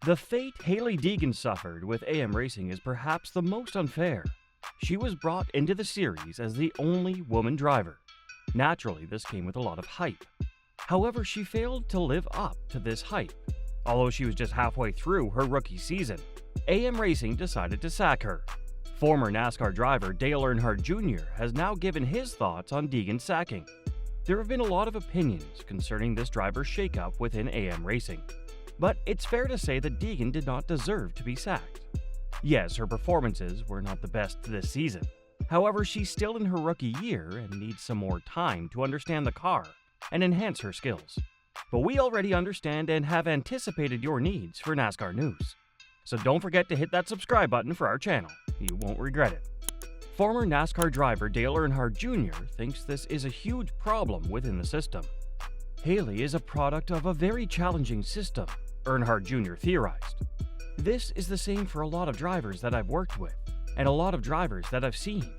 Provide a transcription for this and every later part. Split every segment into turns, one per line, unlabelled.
The fate Hailie Deegan suffered with AM Racing is perhaps the most unfair. She was brought into the series as the only woman driver. Naturally, this came with a lot of hype. However, she failed to live up to this hype. Although she was just halfway through her rookie season, AM Racing decided to sack her. Former NASCAR driver Dale Earnhardt Jr. has now given his thoughts on Deegan's sacking. There have been a lot of opinions concerning this driver's shakeup within AM Racing. But it's fair to say that Deegan did not deserve to be sacked. Yes, her performances were not the best this season. However, she's still in her rookie year and needs some more time to understand the car and enhance her skills. But we already understand and have anticipated your needs for NASCAR news. So don't forget to hit that subscribe button for our channel. You won't regret it. Former NASCAR driver Dale Earnhardt Jr. thinks this is a huge problem within the system. Hailie is a product of a very challenging system, Earnhardt Jr. theorized. This is the same for a lot of drivers that I've worked with, and a lot of drivers that I've seen,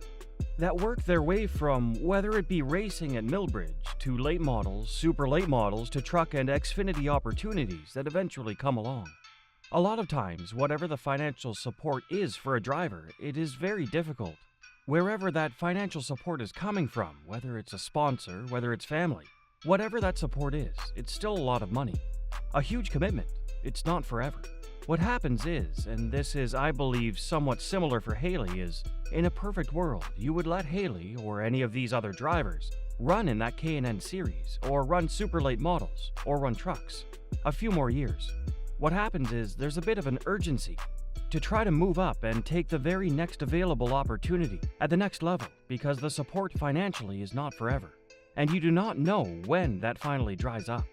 that work their way from whether it be racing at Millbridge to late models, super late models to truck and Xfinity opportunities that eventually come along. A lot of times, whatever the financial support is for a driver, it is very difficult. Wherever that financial support is coming from, whether it's a sponsor, whether it's family, whatever that support is, it's still a lot of money. A huge commitment. It's not forever. What happens is, and this is, I believe, somewhat similar for Hailie, is in a perfect world, you would let Hailie or any of these other drivers run in that K&N series, or run super late models, or run trucks. A few more years. What happens is there's a bit of an urgency to try to move up and take the very next available opportunity at the next level, because the support financially is not forever, and you do not know when that finally dries up.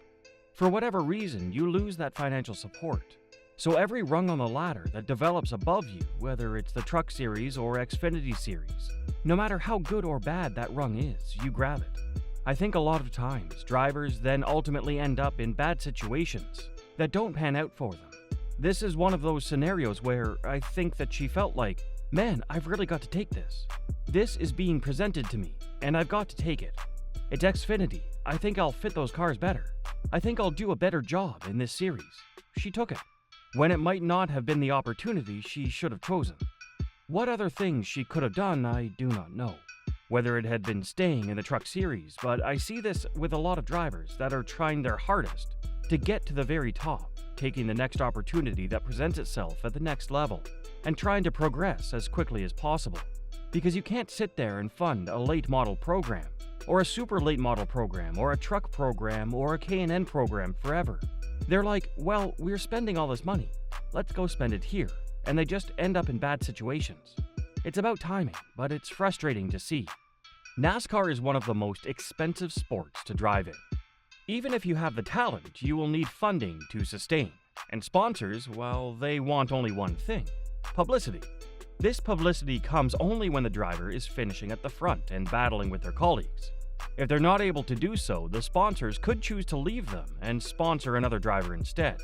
For whatever reason, you lose that financial support. So every rung on the ladder that develops above you, whether it's the Truck Series or Xfinity Series, no matter how good or bad that rung is, you grab it. I think a lot of times, drivers then ultimately end up in bad situations that don't pan out for them. This is one of those scenarios where I think that she felt like, man, I've really got to take this. This is being presented to me, and I've got to take it. It's Xfinity. I think I'll fit those cars better. I think I'll do a better job in this series. She took it, when it might not have been the opportunity she should have chosen. What other things she could have done, I do not know. Whether it had been staying in the Truck Series, but I see this with a lot of drivers that are trying their hardest to get to the very top, taking the next opportunity that presents itself at the next level, and trying to progress as quickly as possible. Because you can't sit there and fund a late model program, or a super late model program, or a truck program, or a K&N program forever. They're like, well, we're spending all this money. Let's go spend it here. And they just end up in bad situations. It's about timing, but it's frustrating to see. NASCAR is one of the most expensive sports to drive in. Even if you have the talent, you will need funding to sustain. And sponsors, well, they want only one thing: publicity. This publicity comes only when the driver is finishing at the front and battling with their colleagues. If they're not able to do so, the sponsors could choose to leave them and sponsor another driver instead.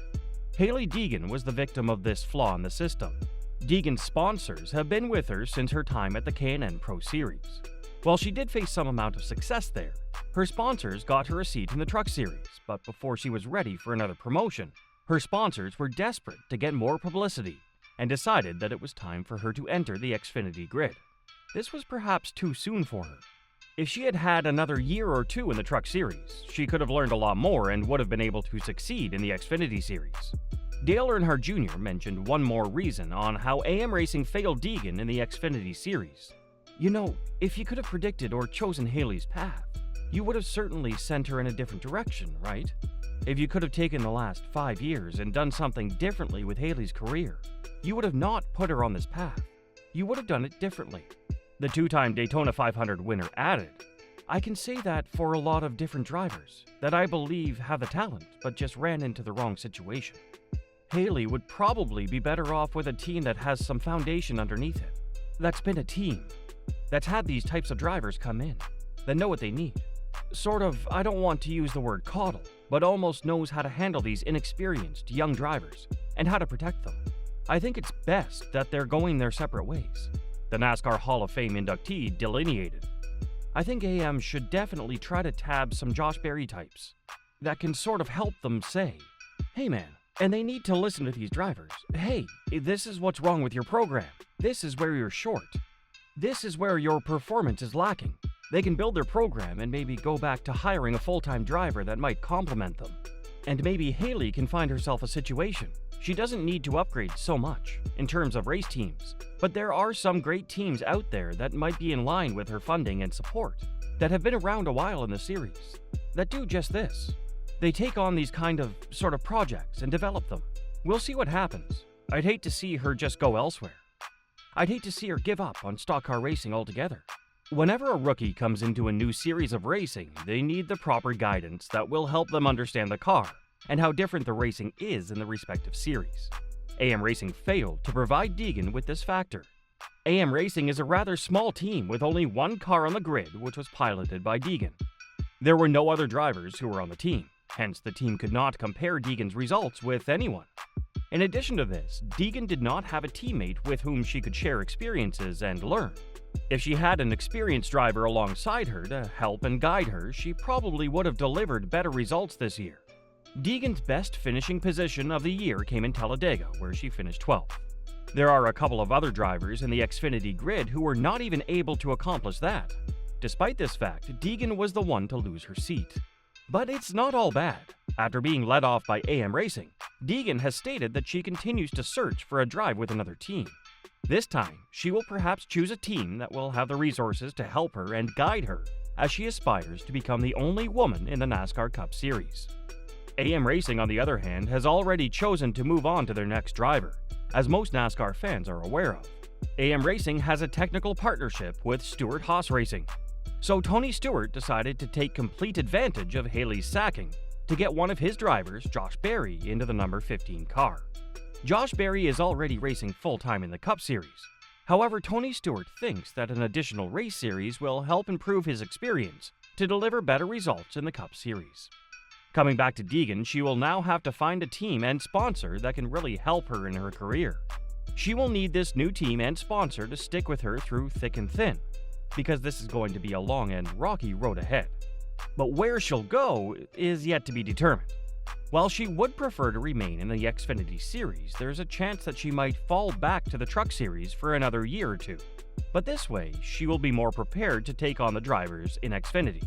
Hailie Deegan was the victim of this flaw in the system. Deegan's sponsors have been with her since her time at the K&N Pro Series. While she did face some amount of success there, her sponsors got her a seat in the Truck Series, but before she was ready for another promotion, her sponsors were desperate to get more publicity and decided that it was time for her to enter the Xfinity grid. This was perhaps too soon for her. If she had had another year or two in the Truck Series, she could have learned a lot more and would have been able to succeed in the Xfinity Series. Dale Earnhardt Jr. mentioned one more reason on how AM Racing failed Deegan in the Xfinity Series. You know, if you could have predicted or chosen Hailie's path, you would have certainly sent her in a different direction, right? If you could have taken the last 5 years and done something differently with Hailie's career, you would have not put her on this path. You would have done it differently. The two-time Daytona 500 winner added, I can say that for a lot of different drivers that I believe have the talent but just ran into the wrong situation. Hailie would probably be better off with a team that has some foundation underneath it, that's been a team, that's had these types of drivers come in, that know what they need. Sort of, I don't want to use the word coddle, but almost knows how to handle these inexperienced young drivers and how to protect them. I think it's best that they're going their separate ways. The NASCAR Hall of Fame inductee delineated. I think AM should definitely try to tab some Josh Berry types that can sort of help them say, hey man, And they need to listen to these drivers. Hey, this is what's wrong with your program. This is where you're short. This is where your performance is lacking. They can build their program and maybe go back to hiring a full-time driver that might complement them. And maybe Hailie can find herself a situation. She doesn't need to upgrade so much in terms of race teams, but there are some great teams out there that might be in line with her funding and support, that have been around a while in the series, that do just this. They take on these sort of projects and develop them. We'll see what happens. I'd hate to see her just go elsewhere. I'd hate to see her give up on stock car racing altogether. Whenever a rookie comes into a new series of racing, they need the proper guidance that will help them understand the car and how different the racing is in the respective series. AM Racing failed to provide Deegan with this factor. AM Racing is a rather small team with only one car on the grid, which was piloted by Deegan. There were no other drivers who were on the team, hence the team could not compare Deegan's results with anyone. In addition to this, Deegan did not have a teammate with whom she could share experiences and learn. If she had an experienced driver alongside her to help and guide her, she probably would have delivered better results this year. Deegan's best finishing position of the year came in Talladega, where she finished 12th. There are a couple of other drivers in the Xfinity grid who were not even able to accomplish that. Despite this fact, Deegan was the one to lose her seat. But it's not all bad. After being led off by AM Racing, Deegan has stated that she continues to search for a drive with another team. This time, she will perhaps choose a team that will have the resources to help her and guide her as she aspires to become the only woman in the NASCAR Cup Series. AM Racing, on the other hand, has already chosen to move on to their next driver, as most NASCAR fans are aware of. AM Racing has a technical partnership with Stewart-Haas Racing. So Tony Stewart decided to take complete advantage of Hailie's sacking to get one of his drivers, Josh Berry, into the number 15 car. Josh Berry is already racing full-time in the Cup Series. However, Tony Stewart thinks that an additional race series will help improve his experience to deliver better results in the Cup Series. Coming back to Deegan, she will now have to find a team and sponsor that can really help her in her career. She will need this new team and sponsor to stick with her through thick and thin, because this is going to be a long and rocky road ahead. But where she'll go is yet to be determined. While she would prefer to remain in the Xfinity Series, there's a chance that she might fall back to the Truck Series for another year or two. But this way, she will be more prepared to take on the drivers in Xfinity.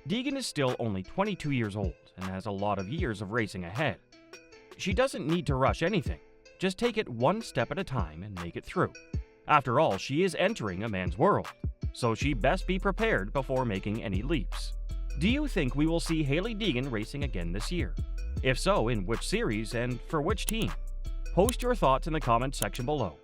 Deegan is still only 22 years old and has a lot of years of racing ahead. She doesn't need to rush anything, just take it one step at a time and make it through. After all, she is entering a man's world, so she best be prepared before making any leaps. Do you think we will see Hailie Deegan racing again this year? If so, in which series and for which team? Post your thoughts in the comments section below.